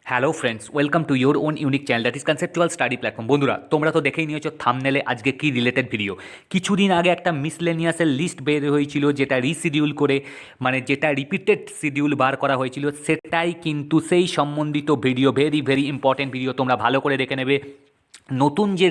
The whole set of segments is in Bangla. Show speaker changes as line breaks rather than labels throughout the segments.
Hello friends, welcome to your own unique channel that is conceptual study platform. বন্ধুরা, তোমরা তো দেখেই নিয়েছো থাম্বনেলে আজকে কি রিলেটেড ভিডিও। কিছুদিন আগে একটা মিসলেনিয়াসের লিস্ট বের হয়েছিল, যেটা রিশিডিউল করে মানে যেটা রিপিটেড শিডিউল বার করা হয়েছিল, সেটাই কিন্তু সেই সম্বন্ধিত video. Very very important video, তোমরা ভালো করে দেখে নেবে। নতুন যে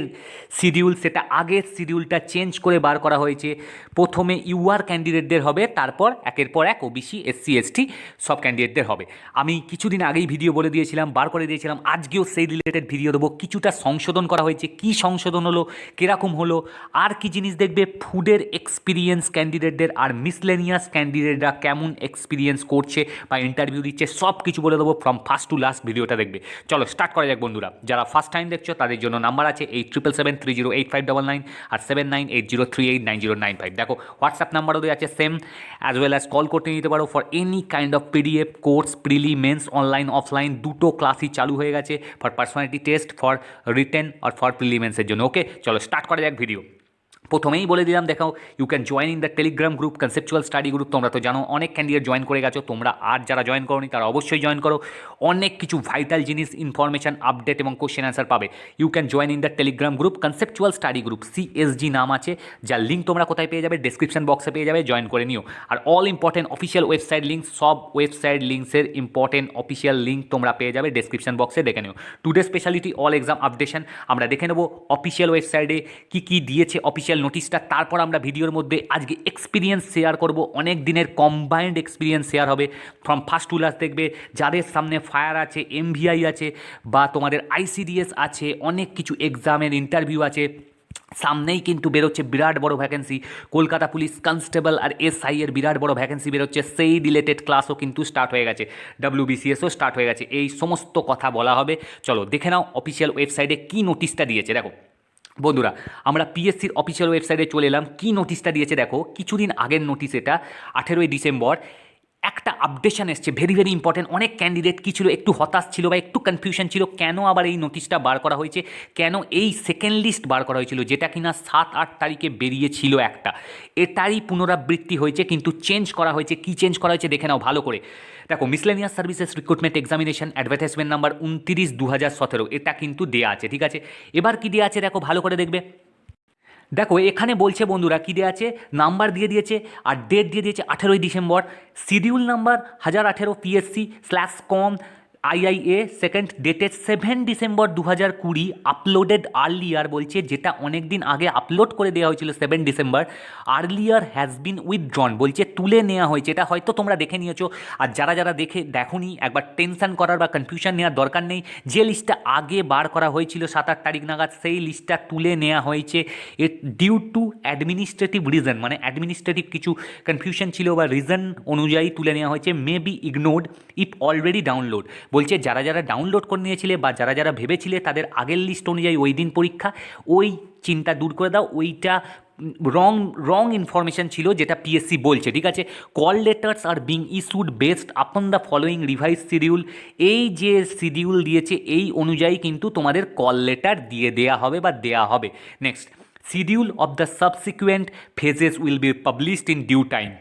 শিডিউল, সেটা আগের শিডিউলটা চেঞ্জ করে বার করা হয়েছে। প্রথমে ইউআর ক্যান্ডিডেটদের হবে, তারপর একের পর এক ওবিসি, এসসি, এসটি সব ক্যান্ডিডেটদের হবে। আমি কিছুদিন আগেই ভিডিও বলে দিয়েছিলাম, বার করে দিয়েছিলাম, আজকেও সেই রিলেটেড ভিডিও দেবো। কিছুটা সংশোধন করা হয়েছে, কি সংশোধন হলো, কীরকম হলো, আর কি জিনিস দেখবে ফুডের এক্সপিরিয়েন্স ক্যান্ডিডেটদের, আর মিসলেনিয়াস ক্যান্ডিডেটরা কেমন এক্সপিরিয়েন্স করছে বা ইন্টারভিউ দিচ্ছে, সব কিছু বলে দেবো। ফ্রম ফার্স্ট টু লাস্ট ভিডিওটা দেখবে। চলো স্টার্ট করা যাক বন্ধুরা। যারা ফার্স্ট টাইম দেখছো তাদের জন্য নাম্বার আছে 8777308599 আর 7980389095। দেখো হোয়াটসঅ্যাপ নাম্বারও দেওয়া আছে same, as well as call করতে নিতে পারো for any kind of PDF course. Prelim mains online offline দুটো ক্লাসই চালু হয়ে গেছে, for personality test, for written আর ফর প্রিলিমেন্সের জন্য। ওকে, চলো স্টার্ট করা যাক ভিডিও। প্রথমেই বলে দিলাম, দেখাও you can join in the Telegram group conceptual study group. তোমরা তো জানো অনেক ক্যান্ডিডেট জয়েন করে গেছো, তোমরা আর যারা জয়েন করোনি তারা অবশ্যই জয়েন করো। অনেক কিছু ভাইটাল জিনিস, ইনফরমেশান, আপডেট এবং কোশ্চেন অ্যান্সার পাবে। You can join in the Telegram group conceptual study group, CSG নাম আছে, যার লিঙ্ক তোমরা কোথায় পেয়ে যাবে, ডেসক্রিপশন বক্সে পেয়ে যাবে, জয়েন করে নিও। আর all important official website link, সব ওয়েবসাইট লিঙ্কসের ইম্পর্টেন্ট অফিসিয়াল লিঙ্ক তোমরা পেয়ে যাবে ডেসক্রিপশন বক্সে, দেখে নিও। Today speciality all exam updation, আমরা দেখে নেবো অফিসিয়াল ওয়েবসাইটে কী কী দিয়েছে অফিসিয়াল নোটিশটা। তারপর আমরা ভিডিওর মধ্যে আজকে এক্সপিরিয়েন্স শেয়ার করব, অনেক দিনের কম্বাইন্ড এক্সপিরিয়েন্স শেয়ার হবে ফ্রম ফার্স্ট টু লাস্ট। দেখবে যাদের সামনে ফায়ার আছে, এমভিআই আছে, বা তোমাদের আইসিডিএস আছে, অনেক কিছু এক্সামের ইন্টারভিউ আছে সামনেই, কিন্তু বেরোচ্ছে বিরাট বড় ভ্যাকেন্সি। কলকাতা পুলিশ কনস্টেবল আর এসআই এর বিরাট বড় ভ্যাকেন্সি বেরোচ্ছে, সেই রিলেটেড ক্লাসও কিন্তু স্টার্ট হয়ে গেছে, ডাব্লিউবিসিএসও স্টার্ট হয়ে গেছে। এই সমস্ত কথা বলা হবে। চলো দেখে নাও অফিসিয়াল ওয়েবসাইটে কী নোটিশটা দিয়েছে। দেখো বন্ধুরা, আমরা পিএসসির অফিসিয়াল ওয়েবসাইটে চলে এলাম। কী নোটিশটা দিয়েছে দেখো, কিছুদিন আগের নোটিশ এটা, 18ই ডিসেম্বর। একটা আপডেশন এসছে, ভেরি ভেরি ইম্পর্টেন্ট। অনেক ক্যান্ডিডেট কি ছিল, একটু হতাশ ছিল বা একটু কনফিউশন ছিল, কেন আবার এই নোটিশটা বার করা হয়েছে, কেন এই সেকেন্ড লিস্ট বার করা হয়েছিল, যেটা কিনা 7-8 তারিখে বেরিয়েছিল একটা, এটারই পুনরাবৃত্তি হয়েছে, কিন্তু চেঞ্জ করা হয়েছে। কী চেঞ্জ করা হয়েছে দেখে নাও ভালো করে। দেখো, miscellaneous services recruitment examination advertisement number 29/2017, এটা কিন্তু দেওয়া আছে, ঠিক আছে। এবার কি দেওয়া আছে দেখো ভালো করে দেখবে। দেখো এখানে বলছে বন্ধুরা, কী দেওয়া আছে, নাম্বার দিয়ে দিয়েছে আর ডেট দিয়ে দিয়েছে 18ই December. Schedule number 1018 PSC/com IIA second dated 7 December 2020, uploaded earlier বলছে, যেটা অনেক দিন আগে আপলোড করে দেওয়া হয়েছিল 7 December, earlier has been withdrawn, বলছে তুলে নেওয়া হয়েছে। এটা হয়তো তোমরা দেখে নিয়েছো, আর যারা যারা দেখোনি একবার টেনশন করার বা কনফিউশন নেওয়ার দরকার নেই। যে লিস্টটা আগে বার করা হয়েছিল 7-8 তারিখ নাগাদ, সেই লিস্টটা তুলে নেওয়া হয়েছে ডিউ টু অ্যাডমিনিস্ট্রেটিভ রিজন, মানে অ্যাডমিনিস্ট্রেটিভ কিছু কনফিউশন ছিল বা রিজন অনুযায়ী তুলে নেওয়া হয়েছে। May be ignored if already download, বলছে যারা যারা ডাউনলোড করে নিয়েছিলে বা যারা যারা ভেবেছিলে তাদের আগের লিস্ট অনুযায়ী ওই দিন পরীক্ষা, ওই চিন্তা দূর করে দাও। ওইটা রং ইনফরমেশন ছিল, যেটা পিএসসি বলছে, ঠিক আছে। Call letters are being issued based upon the following revise schedule, এই যে শিডিউল দিয়েছে এই অনুযায়ী কিন্তু তোমাদের কল লেটার দিয়ে দেওয়া হবে বা দেওয়া হবে। Next, schedule of the subsequent phases will be published in due time.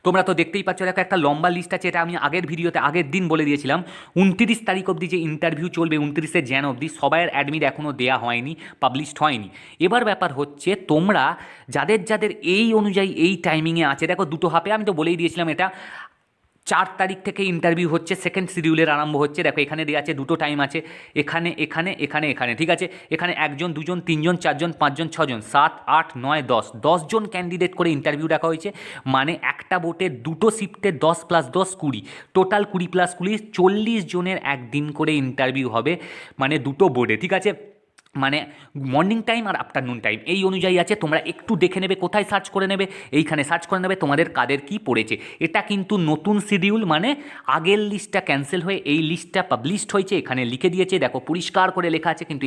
তোমরা তো দেখতেই পাচ্ছ, দেখো একটা লম্বা লিস্ট আছে, এটা আমি আগের ভিডিওতে আগের দিন বলে দিয়েছিলাম। 29 তারিখ অবধি যে ইন্টারভিউ চলবে, 29শে jan অবধি, সবাইয়ের অ্যাডমিট এখনও দেওয়া হয়নি, পাবলিশড হয়নি। এবার ব্যাপার হচ্ছে, তোমরা যাদের যাদের এই অনুযায়ী এই টাইমিংয়ে আছে, দেখো দুটো হাফে, আমি তো বলেই দিয়েছিলাম এটা 4 তারিখ থেকে ইন্টারভিউ হচ্ছে, সেকেন্ড শিডিউলের আরম্ভ হচ্ছে। দেখো এখানে দেওয়া আছে দুটো টাইম আছে, এখানে এখানে এখানে এখানে, ঠিক আছে। এখানে 1 জন 2 জন 3 জন 4 জন 5 জন 6 জন 7 8 9 10 জন ক্যান্ডিডেট করে ইন্টারভিউ রাখা হয়েছে। মানে একটা বোটে দুটো শিফটে 10 + 10 20, টোটাল 20 + 20 40 জনের একদিন করে ইন্টারভিউ হবে, মানে দুটো বোর্ডে, ঠিক আছে। মানে মর্নিং টাইম আর আফটারনুন টাইম এই অনুযায়ী আছে। তোমরা একটু দেখে নেবে, কোথায় সার্চ করে নেবে, এইখানে সার্চ করে নেবে তোমাদের কাদের কি পড়েছে। এটা কিন্তু নতুন শিডিউল, মানে আগের লিস্টটা ক্যান্সেল হয়ে এই লিস্টটা পাবলিশড হয়েছে, এখানে লিখে দিয়েছে, দেখো পরিষ্কার করে লেখা আছে, কিন্তু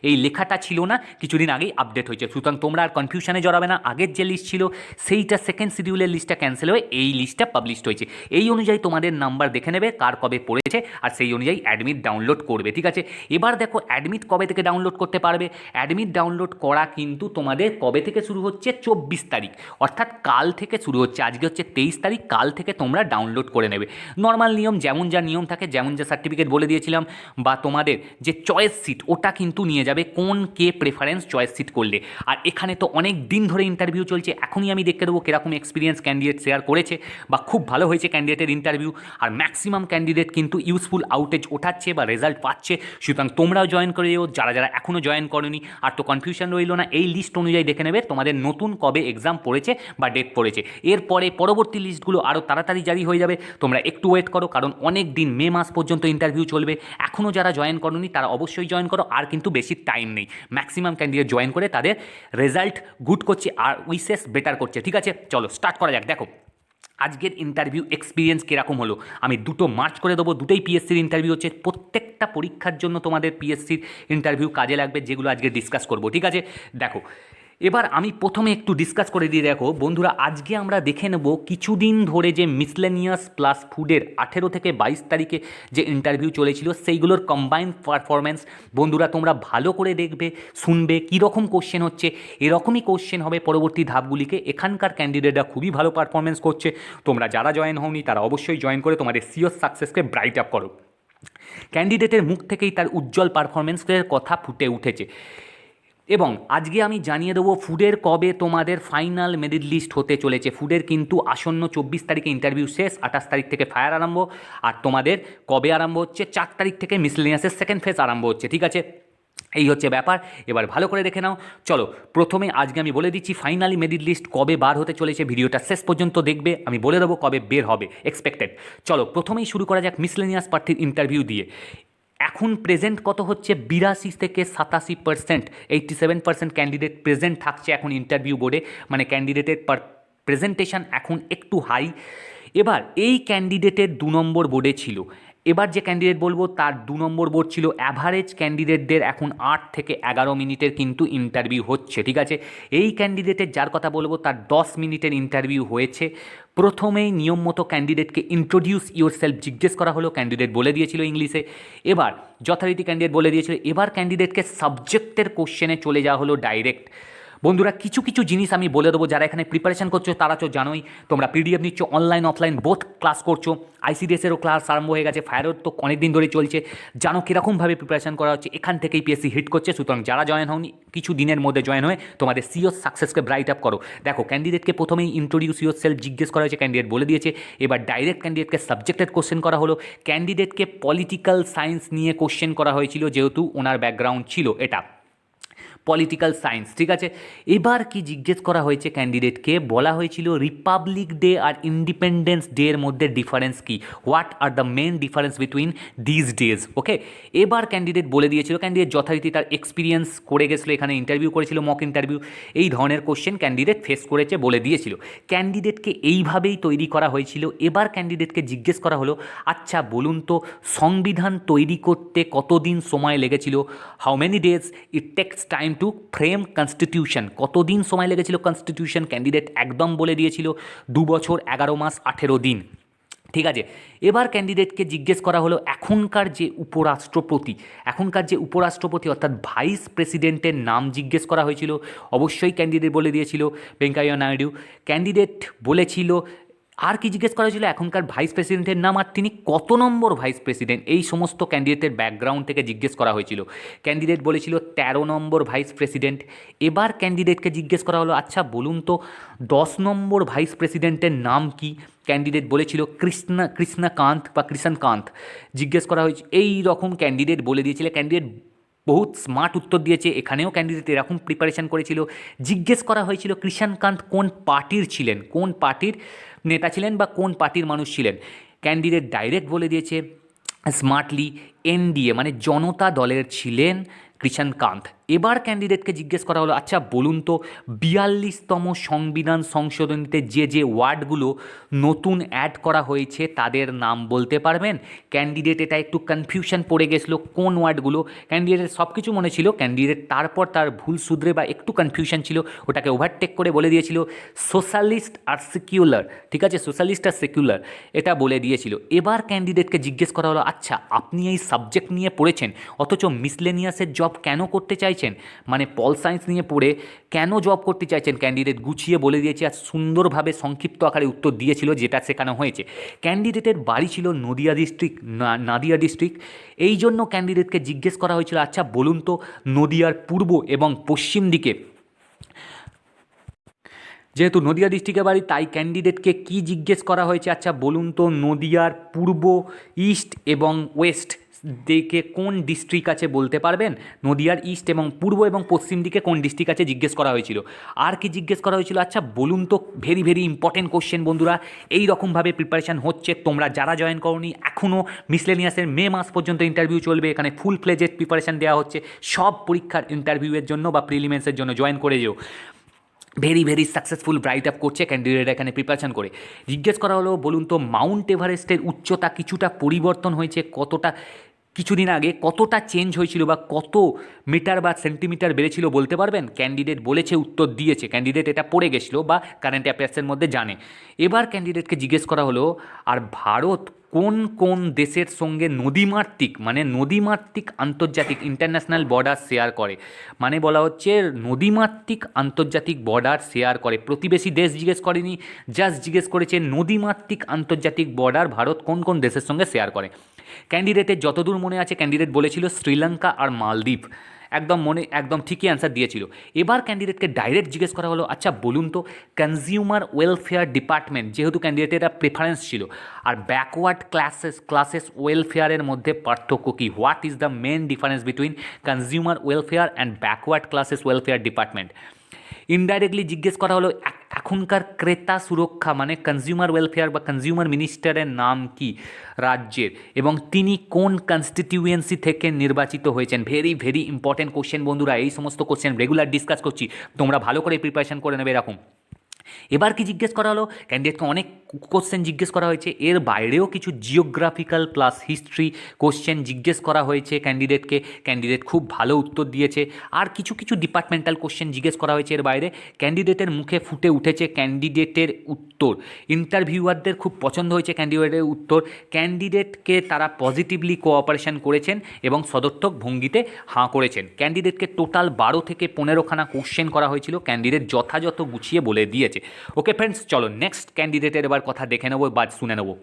এই লেখাটা ছিল না, কিছুদিন আগেই আপডেট হয়েছে। সুতরাং তোমরা আর কনফিউশনে জড়াবে না। আগের যে লিস্ট ছিল সেইটা সেকেন্ড শিডিউলের লিস্টটা ক্যান্সেল হয়ে এই লিস্টটা পাবলিশড হয়েছে, এই অনুযায়ী তোমাদের নাম্বার দেখে নেবে কার কবে পড়েছে। করেছে আর সেই অনুযায়ী অ্যাডমিট ডাউনলোড করবে, ঠিক আছে। এবার দেখো অ্যাডমিট কবে থেকে ডাউনলোড করতে পারবে। অ্যাডমিট ডাউনলোড করা কিন্তু তোমাদের কবে থেকে শুরু হচ্ছে, 24 তারিখ, অর্থাৎ কাল থেকে শুরু হচ্ছে। আজকে হচ্ছে 23 তারিখ, কাল থেকে তোমরা ডাউনলোড করে নেবে। নর্মাল নিয়ম যেমন যা নিয়ম থাকে, যেমন যা সার্টিফিকেট বলে দিয়েছিলাম, বা তোমাদের যে চয়েস সিট ওটা কিন্তু নিয়ে যাবে কোন কে প্রেফারেন্স চয়েস সিট করলে। আর এখানে তো অনেক দিন ধরে ইন্টারভিউ চলছে, এখনই আমি দেখতে দেবো কীরকম এক্সপিরিয়েন্স ক্যান্ডিডেট শেয়ার করেছে বা খুব ভালো হয়েছে ক্যান্ডিডেটের ইন্টারভিউ। আর ম্যাক্সিমাম ক্যান্ডিডেট কিন্তু ইউজফুল আউটেজ ওঠাচ্ছে বা রেজাল্ট পাচ্ছে। সুতরাং তোমরাও জয়েন করে যেও, যারা যারা এখনও জয়েন করোনি। আর তো কনফিউশন রইল না, এই লিস্ট অনুযায়ী দেখে নেবে তোমাদের নতুন কবে এক্সাম পড়েছে বা ডেট পড়েছে। এরপরে পরবর্তী লিস্টগুলো আরও তাড়াতাড়ি জারি হয়ে যাবে, তোমরা একটু ওয়েট করো, কারণ অনেক দিন, মে মাস পর্যন্ত ইন্টারভিউ চলবে। এখনও যারা জয়েন করোনি তারা অবশ্যই জয়েন করো, আর কিন্তু বেশি টাইম নেই। ম্যাক্সিমাম ক্যান্ডিডেট জয়েন করে তাদের রেজাল্ট গুড করছে আর উইসেস বেটার করছে, ঠিক আছে। চলো স্টার্ট করা যাক। দেখো আজকের ইন্টারভিউ এক্সপিরিয়েন্স কীরকম হলো, আমি দুটো মার্চ করে দেবো। দুটোই পিএসসির ইন্টারভিউ হচ্ছে, প্রত্যেকটা পরীক্ষার জন্য তোমাদের পিএসসির ইন্টারভিউ কাজে লাগবে, যেগুলো আজকে ডিসকাস করবো, ঠিক আছে। দেখো এবার আমি প্রথমে একটু ডিসকাস করে দিয়ে দেখো বন্ধুরা, আজকে আমরা দেখে নেব কিছুদিন ধরে যে মিসলেনিয়াস প্লাস ফুডের 18 থেকে 22 তারিখে যে ইন্টারভিউ চলেছিল সেইগুলোর কম্বাইন্ড পারফরম্যান্স। বন্ধুরা তোমরা ভালো করে দেখবে, শুনবে কীরকম কোশ্চেন হচ্ছে। এরকমই কোশ্চেন হবে পরবর্তী ধাপগুলিকে। এখানকার ক্যান্ডিডেটরা খুবই ভালো পারফরমেন্স করছে। তোমরা যারা জয়েন হওনি তারা অবশ্যই জয়েন করে তোমাদের সিওর সাকসেসকে ব্রাইট আপ করো। ক্যান্ডিডেটের মুখ থেকেই তার উজ্জ্বল পারফরমেন্সের কথা ফুটে উঠেছে। এবং আজকে আমি জানিয়ে দেবো ফুডের কবে তোমাদের ফাইনাল মেরিট লিস্ট হতে চলেছে। ফুডের কিন্তু আসন্ন 24 তারিখে ইন্টারভিউ শেষ, 28 তারিখ থেকে ফায়ার আরম্ভ। আর তোমাদের কবে আরম্ভ হচ্ছে, 4 তারিখ থেকে মিসলেনিয়াসের সেকেন্ড ফেজ আরম্ভ হচ্ছে, ঠিক আছে। এই হচ্ছে ব্যাপার, এবার ভালো করে দেখে নাও। চলো প্রথমে আজকে আমি বলে দিচ্ছি ফাইনালি মেরিট লিস্ট কবে বার হতে চলেছে। ভিডিওটা শেষ পর্যন্ত দেখবে, আমি বলে দেবো কবে বের হবে এক্সপেক্টেড। চলো প্রথমেই শুরু করা যাক মিসলেনিয়াস প্রার্থীর ইন্টারভিউ দিয়ে। এখন প্রেজেন্ট কত হচ্ছে, 82 থেকে 87%, 87% ক্যান্ডিডেট প্রেজেন্ট থাকছে এখন ইন্টারভিউ বোর্ডে। মানে ক্যান্ডিডেটের প্রেজেন্টেশন এখন একটু হাই। এবার এই ক্যান্ডিডেটের 2 নম্বর বোর্ডে ছিল। এবার যে ক্যান্ডিডেট বলবো তার 2 নম্বর বোর্ড ছিল। অ্যাভারেজ ক্যান্ডিডেটদের এখন 8 থেকে 11 মিনিটের কিন্তু ইন্টারভিউ হচ্ছে, ঠিক আছে। এই ক্যান্ডিডেটের যার কথা বলবো তার 10 মিনিটের ইন্টারভিউ হয়েছে। প্রথমেই নিয়ম মতো ক্যান্ডিডেটকে ইন্ট্রোডিউস ইউর সেলফ জিজ্ঞেস করা হলো, ক্যান্ডিডেট বলে দিয়েছিল ইংলিশে। এবার যথারীতি ক্যান্ডিডেট বলে দিয়েছিল। এবার ক্যান্ডিডেটকে সাবজেক্টের কোশ্চেনে চলে যাওয়া হলো ডাইরেক্ট। বন্ধুরা কিছু কিছু জিনিস আমি বলে দেবো, যারা এখানে প্রিপারেশন করছো তারা তো জানোই, তোমরা পিডিএফ নিচ্ছ, অনলাইন অফলাইন বোথ ক্লাস করছো। আইসিডিএসেরও ক্লাস আরম্ভ হয়ে গেছে, ফায়ারও তো অনেক দিন ধরে চলছে, জানো কীরকমভাবে প্রিপারেশন করা হচ্ছে। এখান থেকেই পিএসসি হিট করছে। সুতরাং যারা জয়েন হওনি কিছু দিনের মধ্যে জয়েন হয়ে তোমাদের সিওর সাকসেসকে ব্রাইট আপ করো। দেখো ক্যান্ডিডেটকে প্রথমেই ইন্ট্রোডিউস ইউর সেলফ জিজ্ঞেস করা হয়েছে, ক্যান্ডিডেট বলে দিয়েছে। এবার ডাইরেক্ট ক্যান্ডিডেটকে সাবজেক্টেড কোশ্চেন করা হলো। ক্যান্ডিডেটকে পলিটিক্যাল সায়েন্স নিয়ে কোশ্চেন করা হয়েছিল, যেহেতু ওনার ব্যাকগ্রাউন্ড ছিল এটা পলিটিক্যাল সায়েন্স, ঠিক আছে। এবার কি জিজ্ঞেস করা হয়েছে ক্যান্ডিডেটকে, বলা হয়েছিল রিপাবলিক ডে আর ইন্ডিপেন্ডেন্স ডে এর মধ্যে ডিফারেন্স কি, what are the main difference between these days, okay. এবার ক্যান্ডিডেট বলে দিয়েছিল। ক্যান্ডিডেট যথারীতি তার এক্সপিরিয়েন্স করে গেছিলো, এখানে ইন্টারভিউ করেছিল, মক ইন্টারভিউ। এই ধরনের কোশ্চেন ক্যান্ডিডেট ফেস করেছে বলে দিয়েছিল। ক্যান্ডিডেটকে এইভাবেই তৈরি করা হয়েছিল। এবার ক্যান্ডিডেটকে জিজ্ঞেস করা হলো, আচ্ছা বলুন তো সংবিধান তৈরি করতে কতদিন সময় লেগেছিল, how many days it tax time to frame constitution, কতদিন সময় লেগেছিল কনস্টিটিউশন। ক্যান্ডিডেট একদম বলে দিয়েছিল 2 বছর 11 মাস 18 দিন, ঠিক আছে। এবার ক্যান্ডিডেটকে জিজ্ঞেস করা হলো এখনকার যে উপরাষ্ট্রপতি অর্থাৎ ভাইস প্রেসিডেন্টের নাম জিজ্ঞেস করা হয়েছিল। অবশ্যই ক্যান্ডিডেট বলে দিয়েছিল ভেঙ্কাইয়া নাইডু। ক্যান্ডিডেট বলেছিল আর কি জিজ্ঞেস করা হয়েছিল, এখনকার ভাইস প্রেসিডেন্টের নাম আর তিনি কত নম্বর ভাইস প্রেসিডেন্ট। এই সমস্ত ক্যান্ডিডেটের ব্যাকগ্রাউন্ড থেকে জিজ্ঞেস করা হয়েছিল। ক্যান্ডিডেট বলেছিল 13 নম্বর ভাইস প্রেসিডেন্ট। এবার ক্যান্ডিডেটকে জিজ্ঞেস করা হলো, আচ্ছা বলুন তো 10 নম্বর ভাইস প্রেসিডেন্টের নাম কি। ক্যান্ডিডেট বলেছিল কৃষ্ণকান্ত জিজ্ঞেস করা হয়েছে। এই রকম ক্যান্ডিডেট বলে দিয়েছিল। ক্যান্ডিডেট বহুত স্মার্ট উত্তর দিয়েছে। এখানেও ক্যান্ডিডেট এরকম প্রিপারেশন করেছিল। জিজ্ঞেস করা হয়েছিল কৃষ্ণকান্ত কোন পার্টির ছিলেন, কোন পার্টির নেতা ছিলেন বা কোন পার্টির মানুষ ছিলেন। ক্যান্ডিডেট ডাইরেক্ট বলে দিয়েছে স্মার্টলি এনডিএ মানে জনতা দলের ছিলেন কৃষ্ণকান্ত। এবার ক্যান্ডিডেটকে জিজ্ঞেস করা হলো, আচ্ছা বলুন তো 42তম সংবিধান সংশোধনীতে যে যে ওয়ার্ডগুলো নতুন অ্যাড করা হয়েছে তাদের নাম বলতে পারবেন? ক্যান্ডিডেট এটা একটু কনফিউশন পড়ে গেছিলো কোন ওয়ার্ডগুলো। ক্যান্ডিডেটের সব কিছু মনে ছিল, ক্যান্ডিডেট তারপর তার ভুল শুধরে বা একটু কনফিউশন ছিল ওটাকে ওভারটেক করে বলে দিয়েছিল সোশ্যালিস্ট আর সেকুলার, ঠিক আছে, সোশ্যালিস্ট আর সেকুলার এটা বলে দিয়েছিল। এবার ক্যান্ডিডেটকে জিজ্ঞেস করা হলো, আচ্ছা আপনি এই সাবজেক্ট নিয়ে পড়েছেন অথচ মিসলেনিয়াসের জব কেন করতে চাইছেন, মানে পল সায়েন্স নিয়ে পড়ে কেন জব করতে চাইছেন? ক্যান্ডিডেট গুছিয়ে বলে দিয়েছে আর সুন্দরভাবে সংক্ষিপ্ত আকারে উত্তর দিয়েছিল যেটা শেখানো হয়েছে। ক্যান্ডিডেটের বাড়ি ছিল নদিয়া ডিস্ট্রিক্ট, নাদিয়া ডিস্ট্রিক্ট। এই জন্য ক্যান্ডিডেটকে জিজ্ঞেস করা হয়েছিল, আচ্ছা বলুন তো নদিয়ার পূর্ব এবং পশ্চিম দিকে, যেহেতু নদিয়া ডিস্ট্রিক্টে বাড়ি তাই ক্যান্ডিডেটকে কি জিজ্ঞেস করা হয়েছে, আচ্ছা বলুন তো নদিয়ার পূর্ব, ইস্ট এবং ওয়েস্ট দিকে কোন ডিস্ট্রিক্ট আছে বলতে পারবেন? নদিয়ার ইস্ট এবং পূর্ব এবং পশ্চিম দিকে কোন ডিস্ট্রিক্ট আছে জিজ্ঞেস করা হয়েছিল। আর কি জিজ্ঞেস করা হয়েছিল, আচ্ছা বলুন তো, ভেরি ভেরি ইম্পর্টেন্ট কোশ্চেন বন্ধুরা, এই রকমভাবে প্রিপারেশান হচ্ছে, তোমরা যারা জয়েন করোনি এখনও মিসলেনিয়াসের মে মাস পর্যন্ত ইন্টারভিউ চলবে, এখানে ফুল ফ্লেজেড প্রিপারেশান দেওয়া হচ্ছে সব পরীক্ষার ইন্টারভিউয়ের জন্য বা প্রিলিমেন্সের জন্য, জয়েন করে যেও। Very very successful bright up করছে ক্যান্ডিডেট এখানে প্রিপারেশান করে। জিজ্ঞেস করা হলো, বলুন তো মাউন্ট এভারেস্টের উচ্চতা কিছুটা পরিবর্তন হয়েছে, কতটা কিছুদিন আগে কতটা চেঞ্জ হয়েছিল বা কত মিটার বা সেন্টিমিটার বেড়েছিল বলতে পারবেন? ক্যান্ডিডেট বলেছে, উত্তর দিয়েছে, ক্যান্ডিডেট এটা পড়ে গেছিলো বা কারেন্ট অ্যাফেয়ার্সের মধ্যে জানে। এবার ক্যান্ডিডেটকে জিজ্ঞেস করা হলো, আর ভারত কোন কোন দেশের সঙ্গে নদীমাতৃক, মানে নদীমাতৃক আন্তর্জাতিক ইন্টারন্যাশনাল বর্ডার শেয়ার করে, মানে বলা হচ্ছে নদীমাতৃক আন্তর্জাতিক বর্ডার শেয়ার করে, প্রতিবেশী দেশ জিজ্ঞেস করেনি, জাস্ট জিজ্ঞেস করেছে নদীমাতৃক আন্তর্জাতিক বর্ডার ভারত কোন কোন দেশের সঙ্গে শেয়ার করে। ক্যান্ডিডেটের যতদূর মনে আছে ক্যান্ডিডেট বলেছিল শ্রীলঙ্কা আর মালদ্বীপ, একদম মনে একদম ঠিকই অ্যান্সার দিয়েছিল। এবার ক্যান্ডিডেটকে ডাইরেক্ট জিজ্ঞেস করা হলো, আচ্ছা বলুন তো কনজিউমার ওয়েলফেয়ার ডিপার্টমেন্ট, যেহেতু ক্যান্ডিডেটের একটা প্রেফারেন্স ছিল, আর ব্যাকওয়ার্ড ক্লাসেস ওয়েলফেয়ারের মধ্যে পার্থক্য কী? What is the main difference between consumer welfare and backward classes welfare department. Indirectly জিজ্ঞেস করা হলো, এখনকার ক্রেতা সুরক্ষা মানে কনজিউমার ওয়েলফেয়ার বা কনজিউমার মিনিস্টারের নাম কি রাজ্যের, এবং তিনি কোন কনস্টিটিউয়েন্সি থেকে নির্বাচিত হয়েছেন? ভেরি ভেরি ইম্পর্টেন্ট কোশ্চেন বন্ধুরা, এই সমস্ত কোশ্চেন রেগুলার ডিসকাস করছি, তোমরা ভালো করে প্রিপারেশন করে নেবে এরকম। এবার কি জিজ্ঞেস করা হলো, ক্যান্ডিডেটকে অনেক কোশ্চেন জিজ্ঞেস করা হয়েছে, এর বাইরেও কিছু জিওগ্রাফিক্যাল প্লাস হিস্ট্রি কোশ্চেন জিজ্ঞেস করা হয়েছে ক্যান্ডিডেটকে, ক্যান্ডিডেট খুব ভালো উত্তর দিয়েছে। আর কিছু কিছু ডিপার্টমেন্টাল কোশ্চেন জিজ্ঞেস করা হয়েছে এর বাইরে, ক্যান্ডিডেটের মুখে ফুটে উঠেছে ক্যান্ডিডেটের উত্তর, ইন্টারভিউয়ারদের খুব পছন্দ হয়েছে ক্যান্ডিডেটের উত্তর, ক্যান্ডিডেটকে তারা পজিটিভলি কোঅপারেশন করেছেন এবং সদর্থক ভঙ্গিতে হাঁ করেছেন। ক্যান্ডিডেটকে টোটাল 12 থেকে 15খানা কোশ্চেন করা হয়েছিল, ক্যান্ডিডেট যথাযথ গুছিয়ে বলে দিয়েছে। ওকে ফ্রেন্ডস, চলো নেক্সট ক্যান্ডিডেটের এবার কথা দেখে নেবো বা শুনে নেবো।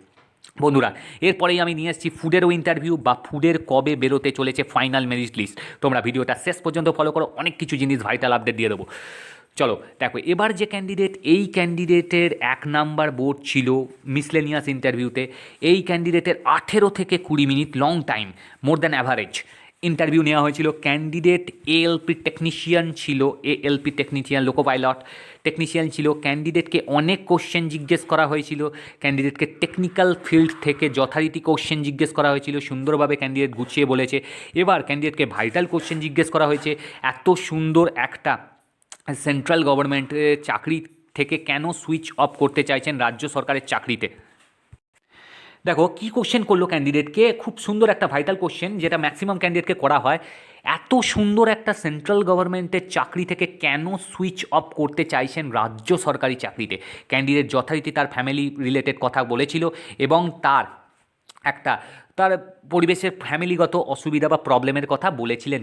বন্ধুরা এরপরেই আমি নিয়ে এসেছি ফুডেরও ইন্টারভিউ বা ফুডের কবে বেরোতে চলেছে ফাইনাল মেরিট লিস্ট। তোমরা ভিডিওটা শেষ পর্যন্ত ফলো করো, অনেক কিছু জিনিস ভাইটাল আপডেট দিয়ে দেবো। চলো দেখো, এবার যে ক্যান্ডিডেট, এই ক্যান্ডিডেটের 1 নাম্বার বোর্ড ছিল মিসলেনিয়াস ইন্টারভিউতে, এই ক্যান্ডিডেটের 18 থেকে 20 minute, long time, more than average interview নেওয়া হয়েছিল। ক্যান্ডিডেট এএলপি টেকনিশিয়ান ছিল, ALP technician loco pilot technician ছিল। ক্যান্ডিডেটকে অনেক কোশ্চেন জিজ্ঞেস করা হয়েছিল, ক্যান্ডিডেটকে টেকনিক্যাল ফিল্ড থেকে যথারীতি কোশ্চেন জিজ্ঞেস করা হয়েছিল, সুন্দরভাবে ক্যান্ডিডেট গুছিয়ে বলেছে। এবার ক্যান্ডিডেটকে ভাইটাল কোশ্চেন জিজ্ঞেস করা হয়েছে, এত সুন্দর একটা সেন্ট্রাল গভর্নমেন্টের চাকরি থেকে কেন সুইচ অফ করতে চাইছেন রাজ্য সরকারের চাকরিতে। দেখো কী কোশ্চেন করলো ক্যান্ডিডেটকে, খুব সুন্দর একটা ভাইটাল কোশ্চেন যেটা ম্যাক্সিমাম ক্যান্ডিডেটকে করা হয়, এত সুন্দর একটা সেন্ট্রাল গভর্নমেন্টের চাকরি থেকে কেন সুইচ অফ করতে চাইছেন রাজ্য সরকারি চাকরিতে। ক্যান্ডিডেট যথারীতি তার ফ্যামিলি রিলেটেড কথা বলেছিল এবং তার পরিবেশের ফ্যামিলিগত অসুবিধা বা প্রবলেমের কথা বলেছিলেন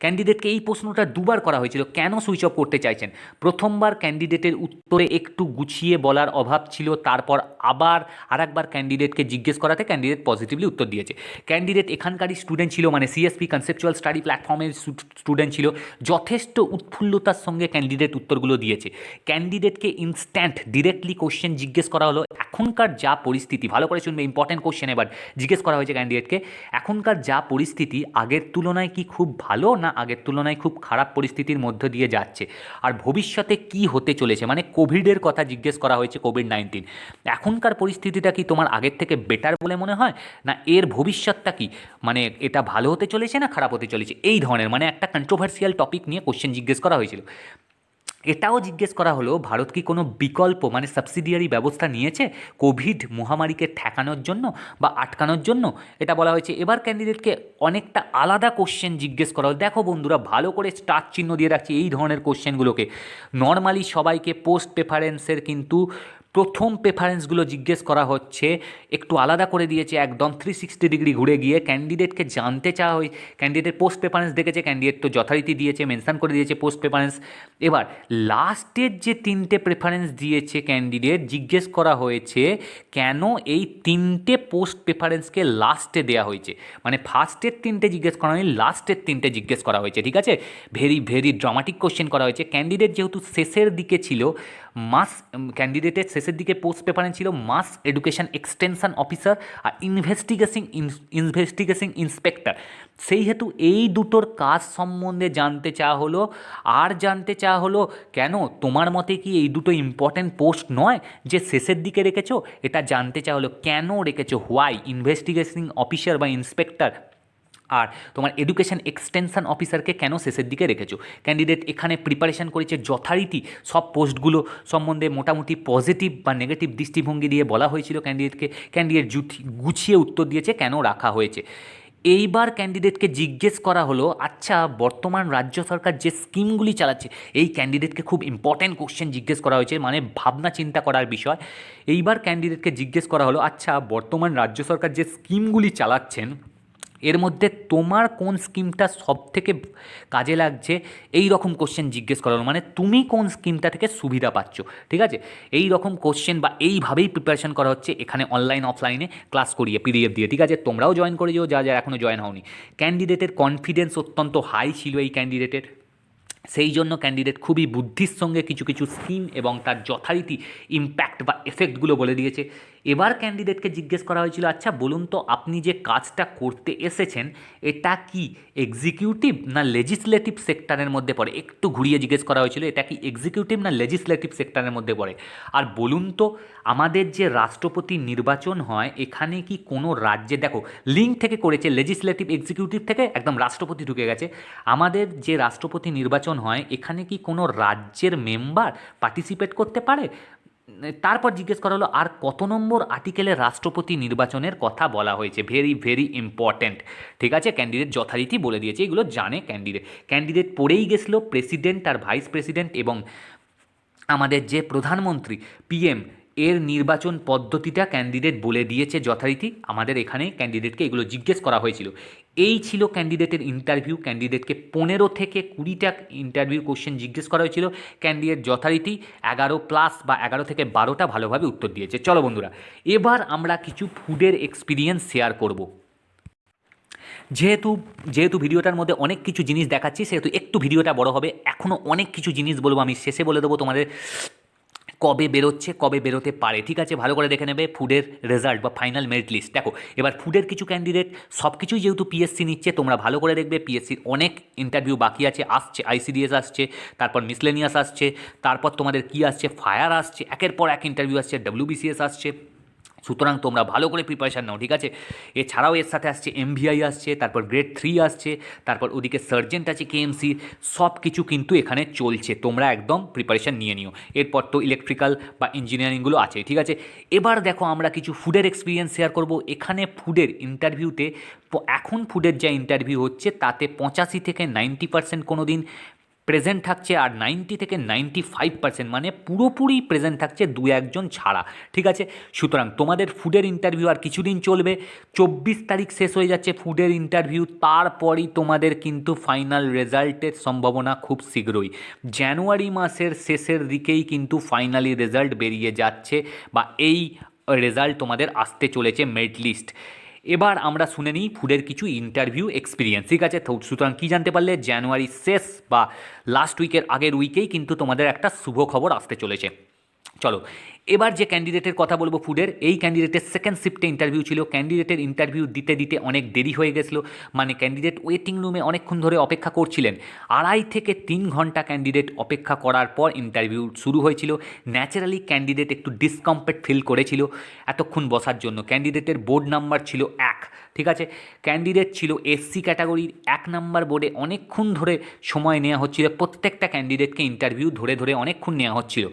ক্যান্ডিডেটকে এই প্রশ্নটা দুবার করা হয়েছিল, কেন সুইচ অফ করতে চাইছেন। প্রথমবার ক্যান্ডিডেটের উত্তরে একটু গুছিয়ে বলার অভাব ছিল, তারপর আবার আরেকবার ক্যান্ডিডেটকে জিজ্ঞেস করাতে ক্যান্ডিডেট পজিটিভলি উত্তর দিয়েছে। ক্যান্ডিডেট এখানকারই স্টুডেন্ট ছিল, মানে সিএসপি কনসেপচুয়াল স্টাডি প্ল্যাটফর্মের স্টুডেন্ট ছিল, যথেষ্ট উৎফুল্লতার সঙ্গে ক্যান্ডিডেট উত্তরগুলো দিয়েছে। ক্যান্ডিডেটকে ইনস্ট্যান্ট ডিরেক্টলি কোশ্চেন জিজ্ঞেস করা হলো, এখনকার যা পরিস্থিতি, ভালো করে শুনবে ইম্পর্টেন্ট কোশ্চেন এবার জিজ্ঞেস করা হয়েছে ক্যান্ডিডেটকে এখনকার যা পরিস্থিতি আগের তুলনায় কি খুব ভালো না আগের তুলনায় খুব খারাপ পরিস্থিতির মধ্য দিয়ে যাচ্ছে, আর ভবিষ্যতে কি হতে চলেছে, মানে কোভিডের কথা জিজ্ঞেস করা হয়েছে, কোভিড-19 এখনকার পরিস্থিতিটা কি তোমার আগের থেকে বেটার বলে মনে হয়, না এর ভবিষ্যৎটা কি, মানে এটা ভালো হতে চলেছে না খারাপ হতে চলেছে, এই ধরনের মানে একটা কন্ট্রোভার্সিয়াল টপিক নিয়ে কোশ্চেন জিজ্ঞেস করা হয়েছিল। এটাও জিজ্ঞেস করা হলো ভারত কি কোনো বিকল্প মানে সাবসিডিয়ারি ব্যবস্থা নিয়েছে কোভিড মহামারীকে ঠেকানোর জন্য বা আটকানোর জন্য, এটা বলা হয়েছে। এবার ক্যান্ডিডেটকে অনেকটা আলাদা কোশ্চেন জিজ্ঞেস করা হলো। দেখো বন্ধুরা, ভালো করে স্টার চিহ্ন দিয়ে রাখছি এই ধরনের কোশ্চেনগুলোকে। নর্মালি সবাইকে পোস্ট প্রেফারেন্সের কিন্তু প্রথম প্রেফারেন্সগুলো জিজ্ঞেস করা হচ্ছে, একটু আলাদা করে দিয়েছে, একদম 360 ডিগ্রি ঘুরে গিয়ে ক্যান্ডিডেটকে জানতে চাওয়া হয় ক্যান্ডিডেট পোস্ট প্রেফারেন্স দেখেছে, ক্যান্ডিডেট তো যথারীতি দিয়েছে, মেনশন করে দিয়েছে পোস্ট প্রেফারেন্স। এবার লাস্টের যে তিনটে প্রেফারেন্স দিয়েছে ক্যান্ডিডেট, জিজ্ঞেস করা হয়েছে কেন এই তিনটে পোস্ট প্রেফারেন্সকে লাস্টে দেওয়া হয়েছে, মানে ফার্স্টের তিনটে জিজ্ঞেস করা হয়নি, লাস্টের তিনটে জিজ্ঞেস করা হয়েছে। ঠিক আছে, ভেরি ভেরি ড্রামাটিক কোশ্চেন করা হয়েছে। ক্যান্ডিডেট যেহেতু শেষের দিকে ছিল, মাস ক্যান্ডিডেটের শেষের দিকে পোস্ট প্রেফারেন্স ছিল মাস এডুকেশন এক্সটেনশন অফিসার আর ইনভেস্টিগেশন ইন্সপেক্টর, সেই হেতু এই দুটোর কাজ সম্বন্ধে জানতে চাওয়া হলো। আর জানতে চাওয়া হলো কেন তোমার মতে কি এই দুটো ইম্পর্ট্যান্ট পোস্ট নয় যে শেষের দিকে রেখেছো, এটা জানতে চাওয়া হলো কেন রেখেছো, হোয়াই ইনভেস্টিগেশন অফিসার বা ইন্সপেক্টর আর তোমার এডুকেশন এক্সটেনশন অফিসারকে কেন শেষের দিকে রেখেছো। ক্যান্ডিডেট এখানে প্রিপারেশন করেছে যথারীতি, সব পোস্টগুলো সম্বন্ধে মোটামুটি পজিটিভ বা নেগেটিভ দৃষ্টিভঙ্গি দিয়ে বলা হয়েছিল ক্যান্ডিডেটকে, ক্যান্ডিডেট গুছিয়ে উত্তর দিয়েছে কেন রাখা হয়েছে। এইবার ক্যান্ডিডেটকে জিজ্ঞেস করা হলো, আচ্ছা বর্তমান রাজ্য সরকার যে স্কিমগুলি চালাচ্ছে, এই ক্যান্ডিডেটকে খুব ইম্পর্ট্যান্ট কোশ্চেন জিজ্ঞেস করা হয়েছে, মানে ভাবনা চিন্তা করার বিষয়। এইবার ক্যান্ডিডেটকে জিজ্ঞেস করা হলো, আচ্ছা বর্তমান রাজ্য সরকার যে স্কিমগুলি চালাচ্ছেন এর মধ্যে তোমার কোন স্কিমটা সব থেকে কাজে লাগছে, এই রকম কোশ্চেন জিজ্ঞেস করা হলো, মানে তুমি কোন স্কিমটা থেকে সুবিধা পাচ্ছ। ঠিক আছে, এই রকম কোশ্চেন বা এইভাবেই প্রিপারেশন করা হচ্ছে এখানে অনলাইন অফলাইনে ক্লাস করিয়ে পিডিএফ দিয়ে। ঠিক আছে, তোমরাও জয়েন করে যেও যা যা এখনও জয়েন হওনি। ক্যান্ডিডেটের কনফিডেন্স অত্যন্ত হাই ছিল এই ক্যান্ডিডেটের, সেই জন্য ক্যান্ডিডেট খুবই বুদ্ধির সঙ্গে কিছু কিছু স্কিম এবং তার যথারীতি ইম্প্যাক্ট বা এফেক্টগুলো বলে দিয়েছে। এবার ক্যান্ডিডেটকে জিজ্ঞেস করা হয়েছিল, আচ্ছা বলুন তো আপনি যে কাজটা করতে এসেছেন এটা কি এক্সিকিউটিভ না লেজিসলেটিভ সেক্টরের মধ্যে পড়ে, একটু ঘুরিয়ে জিজ্ঞেস করা হয়েছিল এটা কি এক্সিকিউটিভ না লেজিসলেটিভ সেক্টরের মধ্যে পড়ে। আর বলুন তো আমাদের যে রাষ্ট্রপতি নির্বাচন হয় এখানে কি কোনো রাজ্যে, দেখো লিঙ্ক থেকে করেছে লেজিসলেটিভ এক্সিকিউটিভ থেকে একদম রাষ্ট্রপতি ঢুকে গেছে, আমাদের যে রাষ্ট্রপতি নির্বাচন হয় এখানে কি কোনো রাজ্যের মেম্বার পার্টিসিপেট করতে পারে। তারপর জিজ্ঞেস করা হলো আর কত নম্বর আর্টিকেলে রাষ্ট্রপতি নির্বাচনের কথা বলা হয়েছে, ভেরি ভেরি ইম্পর্ট্যান্ট। ঠিক আছে, ক্যান্ডিডেট যথারীতি বলে দিয়েছে, এগুলো জানে ক্যান্ডিডেট। ক্যান্ডিডেট পড়েই গেছিলো প্রেসিডেন্ট আর ভাইস প্রেসিডেন্ট এবং আমাদের যে প্রধানমন্ত্রী পিএম এর নির্বাচন পদ্ধতিটা ক্যান্ডিডেট বলে দিয়েছে যথারীতি। আমাদের এখানে ক্যান্ডিডেটকে এগুলো জিজ্ঞেস করা হয়েছিল। এই ছিল ক্যান্ডিডেটের ইন্টারভিউ। ক্যান্ডিডেটকে 15 থেকে 20টা ইন্টারভিউ কোশ্চেন জিজ্ঞেস করা হয়েছিল, ক্যান্ডিডেট যথারীতি 11+ বা 11 থেকে 12টা ভালোভাবে উত্তর দিয়েছে। চলো বন্ধুরা, এবার আমরা কিছু ফুডের এক্সপিরিয়েন্স শেয়ার করব। যেহেতু যেহেতু ভিডিওটার মধ্যে অনেক কিছু জিনিস দেখাচ্ছি সেহেতু একটু ভিডিওটা বড় হবে, এখনও অনেক কিছু জিনিস বলবো, আমি শেষে বলে দেবো তোমাদের কবে বেরোচ্ছে কবে বেরোতে পারে। ঠিক আছে, ভালো করে দেখে নেবে ফুডের রেজাল্ট বা ফাইনাল মেরিট লিস্ট। দেখো এবার ফুডের কিছু ক্যান্ডিডেট সব কিছুই যেহেতু পিএসসি নিচ্ছে, তোমরা ভালো করে দেখবে পিএসসির অনেক ইন্টারভিউ বাকি আছে, আসছে আইসিডিএস আসছে, তারপর মিসলেনিয়াস আসছে, তারপর তোমাদের কি আসছে ফায়ার আসছে, একের পর এক ইন্টারভিউ আসছে, ডব্লিউবিসিএস আসছে। সুতরাং তোমরা ভালো করে প্রিপারেশান নাও। ঠিক আছে, এছাড়াও এর সাথে আসছে এমভিআই আসছে, তারপর গ্রেড 3 আসছে, তারপর ওদিকে সার্জেন্ট আছে কেএমসি, সব কিছু কিন্তু এখানে চলছে, তোমরা একদম প্রিপারেশান নিয়ে নিও। এরপর তো ইলেকট্রিক্যাল বা ইঞ্জিনিয়ারিংগুলো আছে। ঠিক আছে, এবার দেখো আমরা কিছু ফুডের এক্সপিরিয়েন্স শেয়ার করব। এখানে ফুডের ইন্টারভিউতে এখন ফুডের যা ইন্টারভিউ হচ্ছে তাতে 85 থেকে 90% কোনো দিন প্রেজেন্ট থাকছে, আর 90 থেকে 95% মানে পুরোপুরি প্রেজেন্ট থাকছে, 2-1 ছাড়া। ঠিক আছে, সুতরাং তোমাদের ফুডের ইন্টারভিউ আর কিছুদিন চলবে, 24 তারিখ শেষ হয়ে যাচ্ছে ফুডের ইন্টারভিউ, তারপরই তোমাদের কিন্তু ফাইনাল রেজাল্টের সম্ভাবনা খুব শীঘ্রই, জানুয়ারি মাসের শেষের দিকেই কিন্তু ফাইনালি রেজাল্ট বেরিয়ে যাচ্ছে বা এই রেজাল্ট তোমাদের আসতে চলেছে মেরিট লিস্ট। এবার আমরা শুনে নিই ফুডের কিছু ইন্টারভিউ এক্সপিরিয়েন্স। ঠিক আছে, সুতরাং কী জানতে পারলে, জানুয়ারি শেষ বা লাস্ট উইকের আগের উইকেই কিন্তু তোমাদের একটা শুভ খবর আসতে চলেছে। চলো এবার যে ক্যান্ডিডেটের কথা বলবো ফুডের, এই ক্যান্ডিডেটের সেকেন্ড শিফটে ইন্টারভিউ ছিল। ক্যান্ডিডেটের ইন্টারভিউ দিতে দিতে অনেক দেরি হয়ে গেছিলো, মানে ক্যান্ডিডেট ওয়েটিং রুমে অনেকক্ষণ ধরে অপেক্ষা করছিলেন। 2.5 থেকে 3 ঘন্টা ক্যান্ডিডেট অপেক্ষা করার পর ইন্টারভিউ শুরু হয়েছিল। ন্যাচারালি ক্যান্ডিডেট একটু ডিসকমফর্ট ফিল করেছিল এতক্ষণ বসার জন্য। ক্যান্ডিডেটের বোর্ড নাম্বার ছিল 1, ঠিক আছে। ক্যান্ডিডেট ছিল এসসি ক্যাটাগরির। 1 নম্বর বোর্ডে অনেকক্ষণ ধরে সময় নেওয়া হচ্ছিল, প্রত্যেকটা ক্যান্ডিডেটকে ইন্টারভিউ ধরে ধরে অনেকক্ষণ নেওয়া হচ্ছিল।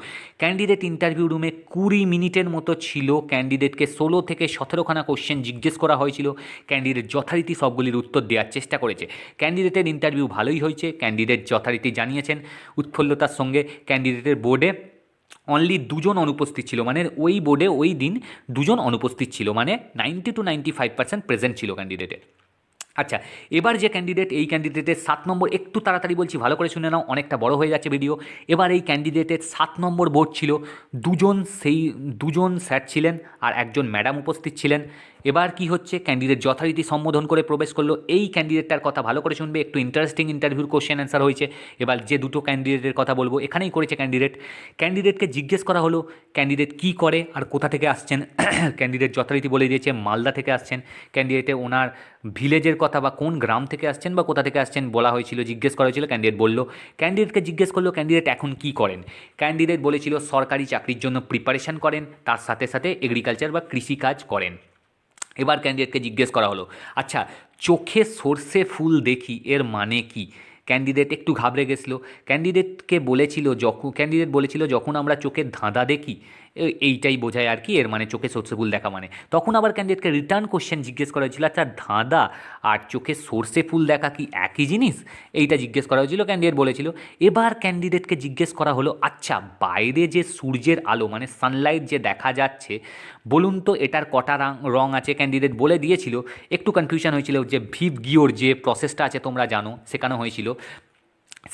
ক্যান্ডিডেট ইন্টারভিউ রুমে 20 মিনিটের মতো ছিল। ক্যান্ডিডেটকে 16 থেকে 17খানা কোশ্চেন জিজ্ঞেস করা হয়েছিল। ক্যান্ডিডেট যথারীতি সবগুলির উত্তর দেওয়ার চেষ্টা করেছে। ক্যান্ডিডেটের ইন্টারভিউ ভালোই হয়েছে, ক্যান্ডিডেট যথারীতি জানিয়েছেন উৎফুল্লতার সঙ্গে। ক্যান্ডিডেটের বোর্ডে অনলি 2জন অনুপস্থিত ছিল, মানে ওই বোর্ডে ওই দিন 2জন অনুপস্থিত ছিল, মানে 90 to 95% প্রেজেন্ট ছিল ক্যান্ডিডেটের। আচ্ছা, এবার যে ক্যান্ডিডেট, এই ক্যান্ডিডেটের 7 নম্বর, একটু তাড়াতাড়ি বলছি, ভালো করে শুনে নাও, অনেকটা বড় হয়ে যাচ্ছে ভিডিও। এবার এই ক্যান্ডিডেটের 7 নম্বর বোর্ড ছিল। 2জন স্যার ছিলেন আর 1জন ম্যাডাম উপস্থিত ছিলেন। এবার কি হচ্ছে, ক্যান্ডিডেট যথারীতি সম্বোধন করে প্রবেশ করলো। এই ক্যান্ডিডেটটার কথা ভালো করে শুনবে, একটু ইন্টারেস্টিং ইন্টারভিউর কোশ্চেন অ্যান্সার হয়েছে। এবার যে দুটো ক্যান্ডিডেটের কথা বলবো এখানেই করেছে ক্যান্ডিডেটকে জিজ্ঞেস করা হলো ক্যান্ডিডেট কী করে আর কোথা থেকে আসছেন। ক্যান্ডিডেট যথারীতি বলে দিয়েছে মালদা থেকে আসছেন। ক্যান্ডিডেটে ওনার ভিলেজের কথা বা কোন গ্রাম থেকে আসছেন বা কোথা থেকে আসছেন বলা হয়েছিল, জিজ্ঞেস করা হয়েছিল। ক্যান্ডিডেট বললো। ক্যান্ডিডেটকে জিজ্ঞেস করলো ক্যান্ডিডেট এখন কী করেন। ক্যান্ডিডেট বলেছিল সরকারি চাকরির জন্য প্রিপারেশন করেন, তার সাথে সাথে এগ্রিকালচার বা কৃষিকাজ করেন। এবার ক্যান্ডিডেটকে জিজ্ঞেস করা হলো, আচ্ছা চোখে সর্ষে ফুল দেখি এর মানে কি। ক্যান্ডিডেট একটু ঘাবড়ে গেছিলো। ক্যান্ডিডেট বলেছিল যখন আমরা চোখের ধাঁধা দেখি, এইটাই বোঝায় আর কি, এর মানে চোখে সর্ষে ফুল দেখা মানে। তখন আবার ক্যান্ডিডেটকে রিটার্ন কোশ্চেন জিজ্ঞেস করা হয়েছিল, আচ্ছা ধাঁধা আর চোখে সর্ষে ফুল দেখা কি একই জিনিস, এইটা জিজ্ঞেস করা হয়েছিল। ক্যান্ডিডেট বলেছিল। এবার ক্যান্ডিডেটকে জিজ্ঞেস করা হলো, আচ্ছা বাইরে যে সূর্যের আলো মানে সানলাইট যে দেখা যাচ্ছে, বলুন তো এটার কটা রং আছে। ক্যান্ডিডেট বলে দিয়েছিল। একটু কনফিউশন হয়েছিল, যে ভিভ গিওর যে প্রসেসটা আছে তোমরা জানো, শেখানো হয়েছিল,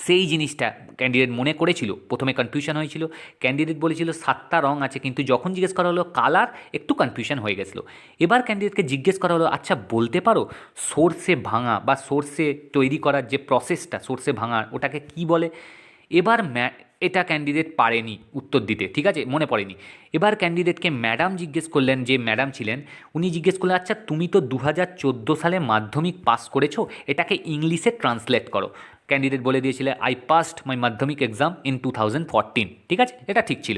সেই জিনিসটা ক্যান্ডিডেট মনে করেছিল। প্রথমে কনফিউশন হয়েছিল, ক্যান্ডিডেট বলেছিল 7টা রং আছে, কিন্তু যখন জিজ্ঞেস করা হলো কালার, একটু কনফিউশন হয়ে গেছিলো। এবার ক্যান্ডিডেটকে জিজ্ঞেস করা হলো, আচ্ছা বলতে পারো সর্ষে ভাঙা বা সর্ষে তৈরি করার যে প্রসেসটা, সর্ষে ভাঙার, ওটাকে কি বলে। এবার এটা ক্যান্ডিডেট পারেনি উত্তর দিতে, ঠিক আছে, মনে পড়েনি। এবার ক্যান্ডিডেটকে ম্যাডাম জিজ্ঞেস করলেন, যে ম্যাডাম ছিলেন উনি জিজ্ঞেস করলেন, আচ্ছা তুমি তো 2014 সালে মাধ্যমিক পাস করেছো, এটাকে ইংলিশে ট্রান্সলেট করো। ক্যান্ডিডেট বলে দিয়েছিল আই পাসড মাই মাধ্যমিক এক্সাম ইন 2014, ঠিক আছে, এটা ঠিক ছিল।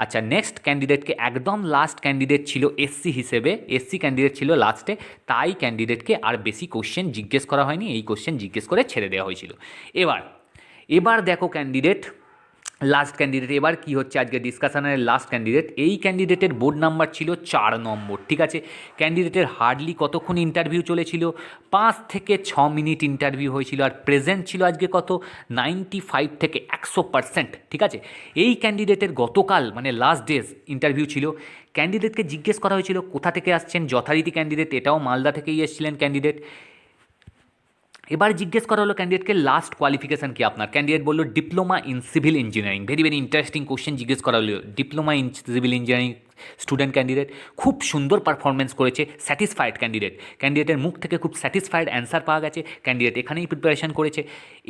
আচ্ছা নেক্সট ক্যান্ডিডেটকে, একদম লাস্ট ক্যান্ডিডেট ছিল এসসি হিসেবে, এসসি ক্যান্ডিডেট ছিল লাস্টে, তাই ক্যান্ডিডেটকে আর বেশি কোশ্চেন জিজ্ঞেস করা হয়নি, এই কোশ্চেন জিজ্ঞেস করে ছেড়ে দেওয়া হয়েছিল। এবার দেখো ক্যান্ডিডেট, লাস্ট ক্যান্ডিডেট এবার কি হচ্ছে আজকে ডিসকাশনের লাস্ট ক্যান্ডিডেট। এই ক্যান্ডিডেটের বোর্ড নাম্বার ছিল 4 নম্বর, ঠিক আছে। ক্যান্ডিডেটের হার্ডলি কতক্ষণ ইন্টারভিউ চলেছিল, 5 থেকে 6 মিনিট ইন্টারভিউ হয়েছিল। আর প্রেজেন্ট ছিল আজকে কত, 95 থেকে 100%, ঠিক আছে। এই ক্যান্ডিডেটের গতকাল মানে লাস্ট ডেজ ইন্টারভিউ ছিল। ক্যান্ডিডেটকে জিজ্ঞেস করা হয়েছিল কোথা থেকে আসছেন, যথারীতি ক্যান্ডিডেট এটাও মালদা থেকেই এসেছিলেন ক্যান্ডিডেট। এবার জিজ্ঞেস করা হলো ক্যান্ডিডেটকে লাস্ট কোয়ালিফিকেশান কি আপনার। ক্যান্ডিডেট বললো diploma in civil engineering. Very very interesting question জিজ্ঞেস করা হলো, diploma in civil engineering student candidate, খুব সুন্দর পারফরমেন্স করেছে, স্যাটিসফাইড ক্যান্ডিডেটের মুখ থেকে খুব স্যাটিসফাইড অ্যান্সার পাওয়া গেছে। ক্যান্ডিডেট এখানেই প্রিপারেশন করেছে।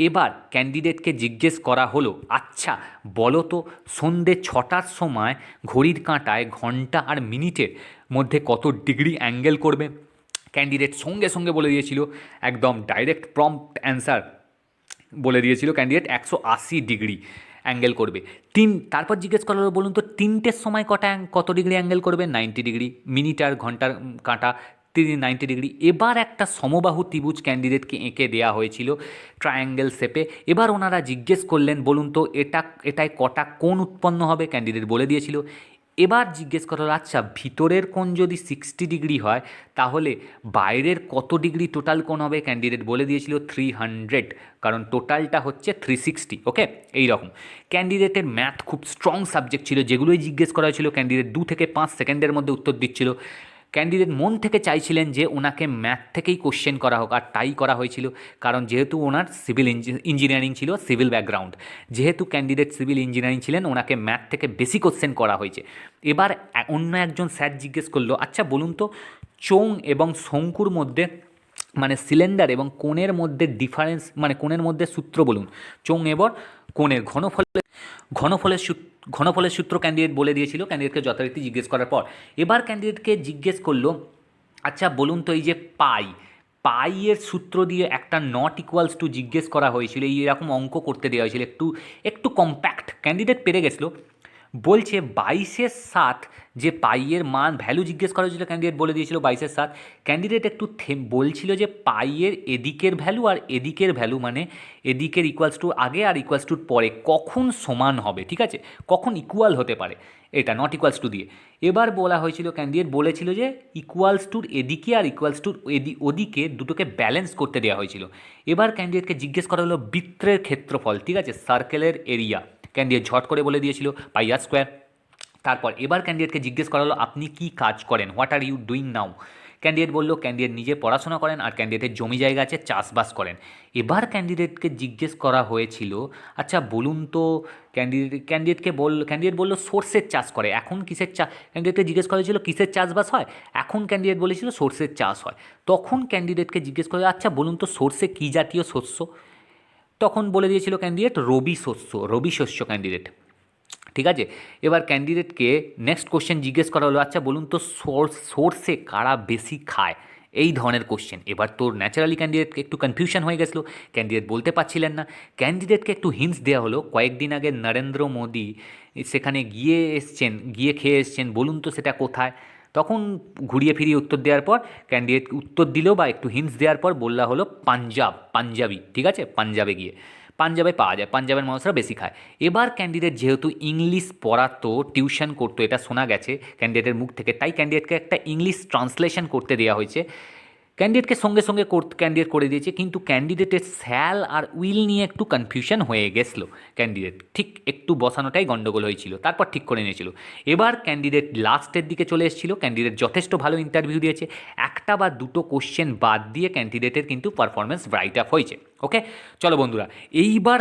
এবার ক্যান্ডিডেটকে জিজ্ঞেস করা হলো, আচ্ছা বলো তো সন্ধ্যে 6টার সময় ঘড়ির কাঁটায় ঘন্টা আর মিনিটের মধ্যে কত ডিগ্রি অ্যাঙ্গেল করবে। ক্যান্ডিডেট সঙ্গে সঙ্গে বলে দিয়েছিল, একদম ডাইরেক্ট প্রম্পট অ্যান্সার বলে দিয়েছিল, ক্যান্ডিডেট 180 ডিগ্রি অ্যাঙ্গেল করবে। তারপর জিজ্ঞেস করা হলো, বলুন তো 3টের সময় কত ডিগ্রি অ্যাঙ্গেল করবে, 90 ডিগ্রি, মিনিট আর ঘন্টার কাঁটা 90 ডিগ্রি। এবার একটা সমবাহু ত্রিভুজ ক্যান্ডিডেটকে এঁকে দেওয়া হয়েছিল ট্রায়াঙ্গেল শেপে। এবার ওনারা জিজ্ঞেস করলেন, বলুন তো এটায় কটা কোণ উৎপন্ন হবে। ক্যান্ডিডেট বলে দিয়েছিল। এবার জিজ্ঞেস করা হলো, আচ্ছা ভিতরের কোণ যদি 60 ডিগ্রি হয়, তাহলে বাইরের কত ডিগ্রি টোটাল কোণ হবে। ক্যান্ডিডেট বলে দিয়েছিল 300, কারণ টোটালটা হচ্ছে 360, ওকে। এই রকম ক্যান্ডিডেটের ম্যাথ খুব স্ট্রং সাবজেক্ট ছিল, যেগুলোই জিজ্ঞেস করা হয়েছিল ক্যান্ডিডেট 2 থেকে 5 সেকেন্ডের মধ্যে উত্তর দিচ্ছিল। ক্যান্ডিডেট মন থেকে চাইছিলেন যে ওনাকে ম্যাথ থেকেই কোশ্চেন করা হোক, আর তাই করা হয়েছিল। কারণ যেহেতু ওনার সিভিল ইঞ্জিনিয়ারিং ছিল, সিভিল ব্যাকগ্রাউন্ড, যেহেতু ক্যান্ডিডেট সিভিল ইঞ্জিনিয়ারিং ছিলেন, ওনাকে ম্যাথ থেকে বেশি কোশ্চেন করা হয়েছে। এবার অন্য একজন স্যার জিজ্ঞেস করলো, আচ্ছা বলুন তো চোং এবং শঙ্কুর মধ্যে মানে সিলিন্ডার এবং কোণের মধ্যে ডিফারেন্স, মানে কোণের মধ্যে সূত্র বলুন। চোং এবং কোণের ঘনফলের ঘনফলের সূত্র ক্যান্ডিডেট বলে দিয়েছিল ক্যান্ডিডেটকে যথারীতি জিজ্ঞেস করার পর। এবার ক্যান্ডিডেটকে জিজ্ঞেস করলো, আচ্ছা বলুন তো এই যে পাইয়ের সূত্র দিয়ে একটা নট ইকুয়ালস টু জিজ্ঞেস করা হয়েছিল, এই এরকম অঙ্ক করতে দেওয়া হয়েছিল, একটু একটু কম্প্যাক্ট, ক্যান্ডিডেট পেরে গেছিলো। বলছে 22/7 যে পাইয়ের মান ভ্যালু জিজ্ঞেস করা হয়েছিল, ক্যান্ডিডেট বলে দিয়েছিল 22/7। ক্যান্ডিডেট একটু বলছিল যে পাইয়ের এদিকের ভ্যালু আর এদিকের ভ্যালু, মানে এদিকের ইকুয়ালস টু আগে আর ইকুয়ালস টুর পরে কখন সমান হবে, ঠিক আছে, কখন ইকুয়াল হতে পারে, এটা নট ইকুয়ালস টু দিয়ে। এবার বলা হয়েছিল, ক্যান্ডিডেট বলেছিল যে ইকুয়ালস টুর এদিকে আর ইকুয়ালস টুর ওদিকে দুটোকে ব্যালেন্স করতে দেওয়া হয়েছিল। এবার ক্যান্ডিডেটকে জিজ্ঞেস করা হলো বৃত্তের ক্ষেত্রফল, ঠিক আছে, সার্কেলের এরিয়া। ক্যান্ডিডেট ঝট করে বলে দিয়েছিল πr²। তারপর এবার ক্যান্ডিডেটকে জিজ্ঞেস করা হলো আপনি কি কাজ করেন, what are you doing now. Candidate বলল ক্যান্ডিডেট নিজে পড়াশোনা করেন আর ক্যান্ডিডেটের জমি জায়গা আছে, চাষবাস করেন। এবার ক্যান্ডিডেটকে জিজ্ঞেস করা হয়েছিল, আচ্ছা বলুন তো, ক্যান্ডিডেট বলল সর্ষের চাষ করে। এখন কিসের ক্যান্ডিডেটকে জিজ্ঞেস করা হয়েছিল কিসের চাষবাস হয়, এখন ক্যান্ডিডেট বলেছিল সর্ষের চাষ হয়। তখন ক্যান্ডিডেটকে জিজ্ঞেস করে, আচ্ছা বলুন তো সর্ষে কী জাতীয় শস্য। তখন বলে দিয়েছিল ক্যান্ডিডেট রবি শস্য ক্যান্ডিডেট, ঠিক আছে। এবার ক্যান্ডিডেটকে নেক্সট কোশ্চেন জিজ্ঞেস করা হলো, আচ্ছা বলুন তো সর্ষে কারা বেশি খায়, এই ধরনের কোশ্চেন। এবার তোর ন্যাচারালি ক্যান্ডিডেটকে একটু কনফিউশন হয়ে গেছিলো, ক্যান্ডিডেট বলতে পারছিলেন না। ক্যান্ডিডেটকে একটু হিন্টস দেওয়া হলো, কয়েকদিন আগে নরেন্দ্র মোদী সেখানে গিয়ে খেয়ে এসছেন, বলুন তো সেটা কোথায়। তখন ঘুরিয়ে ফিরিয়ে উত্তর দেওয়ার পর ক্যান্ডিডেট উত্তর দিল বা একটু হিন্টস দেওয়ার পর বললা হলো পাঞ্জাবি, ঠিক আছে, পাঞ্জাবে পাওয়া যায়, পাঞ্জাবের মানুষরা বেশি খায়। এবার ক্যান্ডিডেট যেহেতু ইংলিশ পড়াতো, টিউশন করতো, এটা শোনা গেছে ক্যান্ডিডেটের মুখ থেকে, তাই ক্যান্ডিডেটকে একটা ইংলিশ ট্রান্সলেশন করতে দেওয়া হয়েছে। ক্যান্ডিডেটকে সঙ্গে সঙ্গে ক্যান্ডিডেট করে দিয়েছে, কিন্তু ক্যান্ডিডেটের স্যাল আর উইল নিয়ে একটু কনফিউশন হয়ে গেছিলো। ক্যান্ডিডেট ঠিক একটু বসানোটাই গণ্ডগোল হয়েছিল, তারপর ঠিক করে নিয়েছিল। এবার ক্যান্ডিডেট লাস্টের দিকে চলে এসেছিল, ক্যান্ডিডেট যথেষ্ট ভালো ইন্টারভিউ দিয়েছে, একটা বা দুটো কোশ্চেন বাদ দিয়ে ক্যান্ডিডেটের কিন্তু পারফরমেন্স ব্রাইট আপ হয়েছে। ওকে, চলো বন্ধুরা, এইবার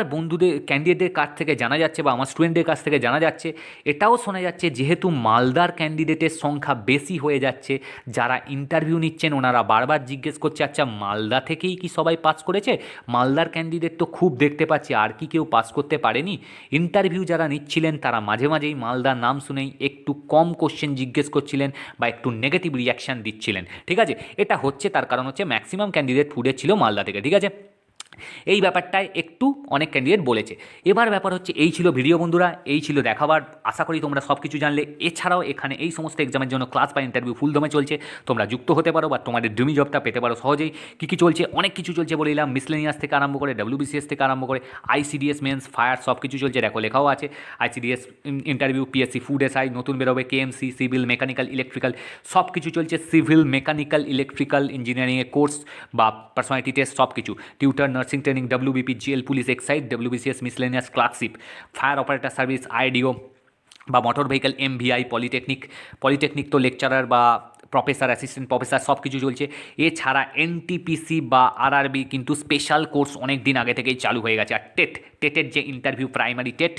ক্যান্ডিডেটের কাছ থেকে জানা যাচ্ছে বা আমার স্টুডেন্টদের কাছ থেকে জানা যাচ্ছে, এটাও শোনা যাচ্ছে যেহেতু মালদার ক্যান্ডিডেটের সংখ্যা বেশি হয়ে যাচ্ছে, যারা ইন্টারভিউ নিচ্ছেন ওনারা বারবার জিজ্ঞেস করছে, আচ্ছা মালদা থেকেই কি সবাই পাস করেছে, মালদার ক্যান্ডিডেট তো খুব দেখতে পাচ্ছি, আর কি কেউ পাস করতে পারেনি। ইন্টারভিউ যারা নিচ্ছিলেন তারা মাঝে মাঝেই মালদার নাম শুনেই একটু কম কোশ্চেন জিজ্ঞেস করছিলেন বা একটু নেগেটিভ রিয়াকশান দিচ্ছিলেন, ঠিক আছে। এটা হচ্ছে, তার কারণ হচ্ছে ম্যাক্সিমাম ক্যান্ডিডেট ফুডে ছিল মালদা থেকে, ঠিক আছে। এই ব্যাপারটায় একটু অনেক ক্যান্ডিডেট বলেছে। এবার ব্যাপার হচ্ছে এই ছিল ভিডিও বন্ধুরা, এই ছিল দেখাবার। আশা করি তোমরা সব কিছু জানলে। এছাড়াও এখানে এই সমস্ত এক্সামের জন্য ক্লাস বা ইন্টারভিউ ফুল দমে চলছে, তোমরা যুক্ত হতে পারো বা তোমাদের ড্রিমি জবটা পেতে পারো সহজেই। কী কী চলছে, অনেক কিছু চলছে বলে দিলাম, মিসলেনিয়াস থেকে আরম্ভ করে WBCS থেকে আরম্ভ করে ICDS মেন্স ফায়ার সব কিছু চলছে, দেখো লেখাও আছে। ICDS interview, PSC food SI নতুন বেরোবে, KMC সিভিল মেকানিক্যাল ইলেকট্রিক্যাল সব কিছু চলছে, সিভিল মেকানিক্যাল ইলেকট্রিক্যাল ইঞ্জিনিয়ারিংয়ের কোর্স বা পার্সোনালিটি টেস্ট সব কিছু, tutor nursing training, WBP GL police Exide, WBCS miscellaneous clerkship, fire operator service, IDO বা মোটর ভেহিক্যাল, MVI, পলিটেকনিক তো লেকচারার বা প্রফেসর, অ্যাসিস্ট্যান্ট প্রফেসর সব কিছু চলছে। এছাড়া NTPC বা RRB কিন্তু স্পেশাল কোর্স অনেক দিন আগে থেকেই চালু হয়ে গেছে। আর টেটের যে ইন্টারভিউ, প্রাইমারি টেট,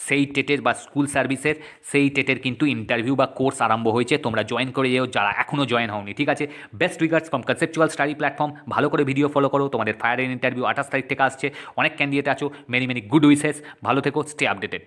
সেই টেটের বা স্কুল সার্ভিসের সেই টেটের কিন্তু ইন্টারভিউ বা কোর্স আরম্ভ হয়েছে, তোমরা জয়েন করে যেও যারা এখনও জয়েন হওনি, ঠিক আছে। Best regards from conceptual study platform. ভালো করে ভিডিও ফলো করো, তোমাদের ফায়ারের ইন্টারভিউ 28 তারিখ থেকে আসছে, অনেক ক্যান্ডিডেট আছো, মেনি গুড উইসেস, ভালো থেকো, স্টে আপডেটেড।